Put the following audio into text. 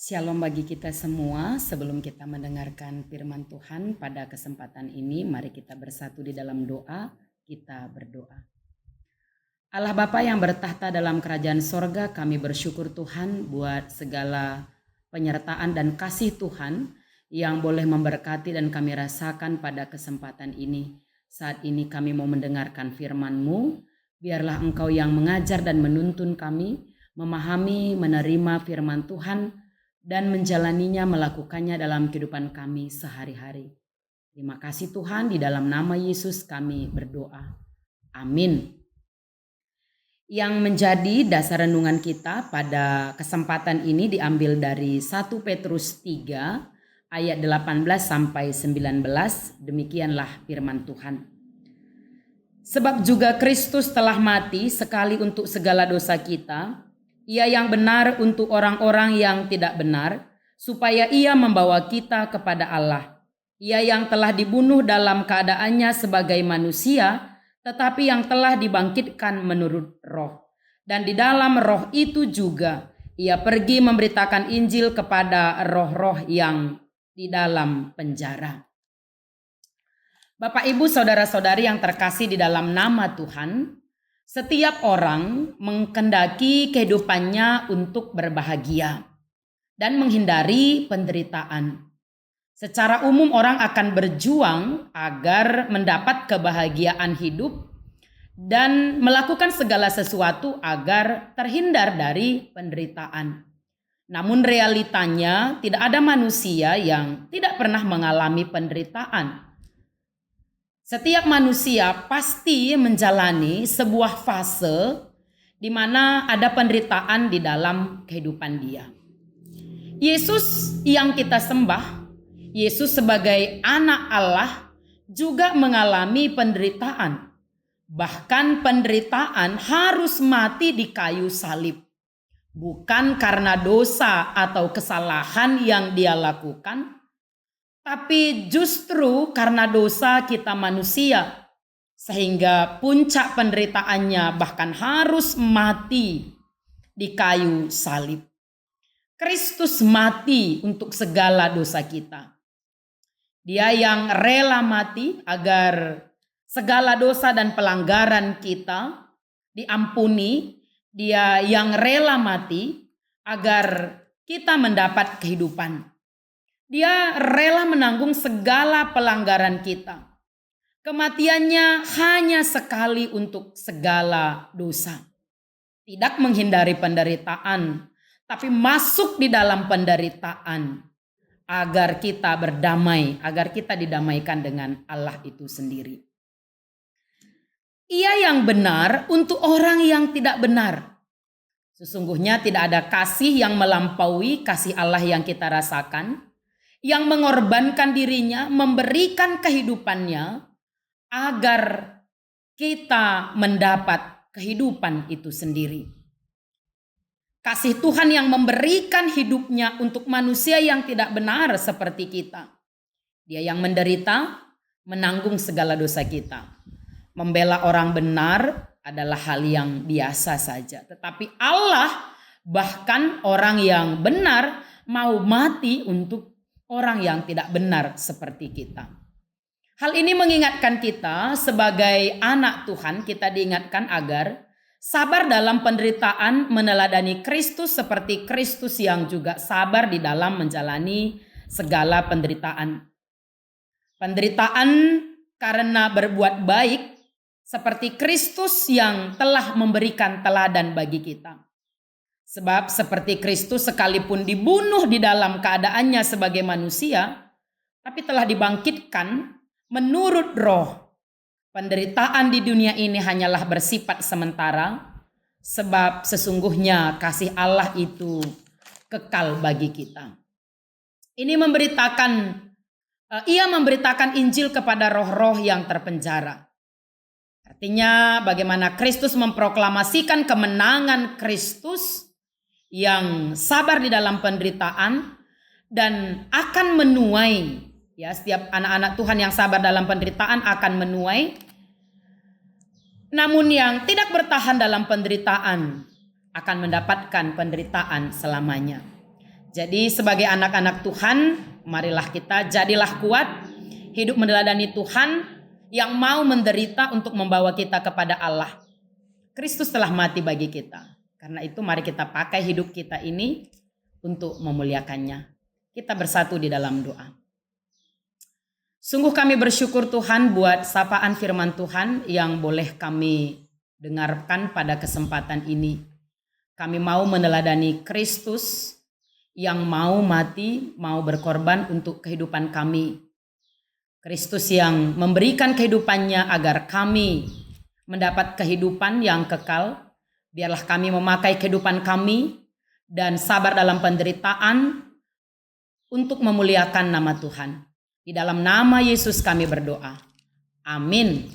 Shalom bagi kita semua. Sebelum kita mendengarkan firman Tuhan pada kesempatan ini, mari kita bersatu di dalam doa. Kita berdoa. Allah Bapa yang bertahta dalam kerajaan sorga, kami bersyukur Tuhan buat segala penyertaan dan kasih Tuhan yang boleh memberkati dan kami rasakan pada kesempatan ini. Saat ini kami mau mendengarkan firman-Mu. Biarlah Engkau yang mengajar dan menuntun kami, memahami, menerima firman Tuhan, dan menjalaninya, melakukannya dalam kehidupan kami sehari-hari. Terima kasih Tuhan, di dalam nama Yesus kami berdoa. Amin. Yang menjadi dasar renungan kita pada kesempatan ini diambil dari 1 Petrus 3 ayat 18 sampai 19. Demikianlah firman Tuhan. Sebab juga Kristus telah mati sekali untuk segala dosa kita, Ia yang benar untuk orang-orang yang tidak benar, supaya Ia membawa kita kepada Allah. Ia yang telah dibunuh dalam keadaannya sebagai manusia, tetapi yang telah dibangkitkan menurut roh. Dan di dalam roh itu juga Ia pergi memberitakan Injil kepada roh-roh yang di dalam penjara. Bapak, Ibu, saudara-saudari yang terkasih di dalam nama Tuhan, setiap orang menghendaki kehidupannya untuk berbahagia dan menghindari penderitaan. Secara umum orang akan berjuang agar mendapat kebahagiaan hidup dan melakukan segala sesuatu agar terhindar dari penderitaan. Namun realitanya tidak ada manusia yang tidak pernah mengalami penderitaan. Setiap manusia pasti menjalani sebuah fase di mana ada penderitaan di dalam kehidupan dia. Yesus yang kita sembah, Yesus sebagai anak Allah juga mengalami penderitaan. Bahkan penderitaan harus mati di kayu salib. Bukan karena dosa atau kesalahan yang dia lakukan, tapi justru karena dosa kita manusia, sehingga puncak penderitaannya bahkan harus mati di kayu salib. Kristus mati untuk segala dosa kita. Dia yang rela mati agar segala dosa dan pelanggaran kita diampuni. Dia yang rela mati agar kita mendapat kehidupan. Dia rela menanggung segala pelanggaran kita. Kematiannya hanya sekali untuk segala dosa. Tidak menghindari penderitaan, tapi masuk di dalam penderitaan agar kita berdamai, agar kita didamaikan dengan Allah itu sendiri. Ia yang benar untuk orang yang tidak benar. Sesungguhnya tidak ada kasih yang melampaui kasih Allah yang kita rasakan, yang mengorbankan dirinya, memberikan kehidupannya agar kita mendapat kehidupan itu sendiri. Kasih Tuhan yang memberikan hidupnya untuk manusia yang tidak benar seperti kita. Dia yang menderita, menanggung segala dosa kita. Membela orang benar adalah hal yang biasa saja. Tetapi Allah bahkan orang yang benar mau mati untuk orang yang tidak benar seperti kita. Hal ini mengingatkan kita sebagai anak Tuhan, kita diingatkan agar sabar dalam penderitaan, meneladani Kristus seperti Kristus yang juga sabar di dalam menjalani segala penderitaan. Penderitaan karena berbuat baik seperti Kristus yang telah memberikan teladan bagi kita. Sebab seperti Kristus sekalipun dibunuh di dalam keadaannya sebagai manusia, tapi telah dibangkitkan menurut roh. Penderitaan di dunia ini hanyalah bersifat sementara, sebab sesungguhnya kasih Allah itu kekal bagi kita. Ini ia memberitakan Injil kepada roh-roh yang terpenjara. Artinya bagaimana Kristus memproklamasikan kemenangan Kristus yang sabar di dalam penderitaan dan akan menuai, ya, setiap anak-anak Tuhan yang sabar dalam penderitaan akan menuai. Namun yang tidak bertahan dalam penderitaan akan mendapatkan penderitaan selamanya. Jadi sebagai anak-anak Tuhan, marilah kita jadilah kuat, hidup meneladani Tuhan yang mau menderita untuk membawa kita kepada Allah. Kristus telah mati bagi kita. Karena itu mari kita pakai hidup kita ini untuk memuliakannya. Kita bersatu di dalam doa. Sungguh kami bersyukur Tuhan buat sapaan firman Tuhan yang boleh kami dengarkan pada kesempatan ini. Kami mau meneladani Kristus yang mau mati, mau berkorban untuk kehidupan kami. Kristus yang memberikan kehidupannya agar kami mendapat kehidupan yang kekal. Biarlah kami memakai kehidupan kami dan sabar dalam penderitaan untuk memuliakan nama Tuhan. Di dalam nama Yesus kami berdoa. Amin.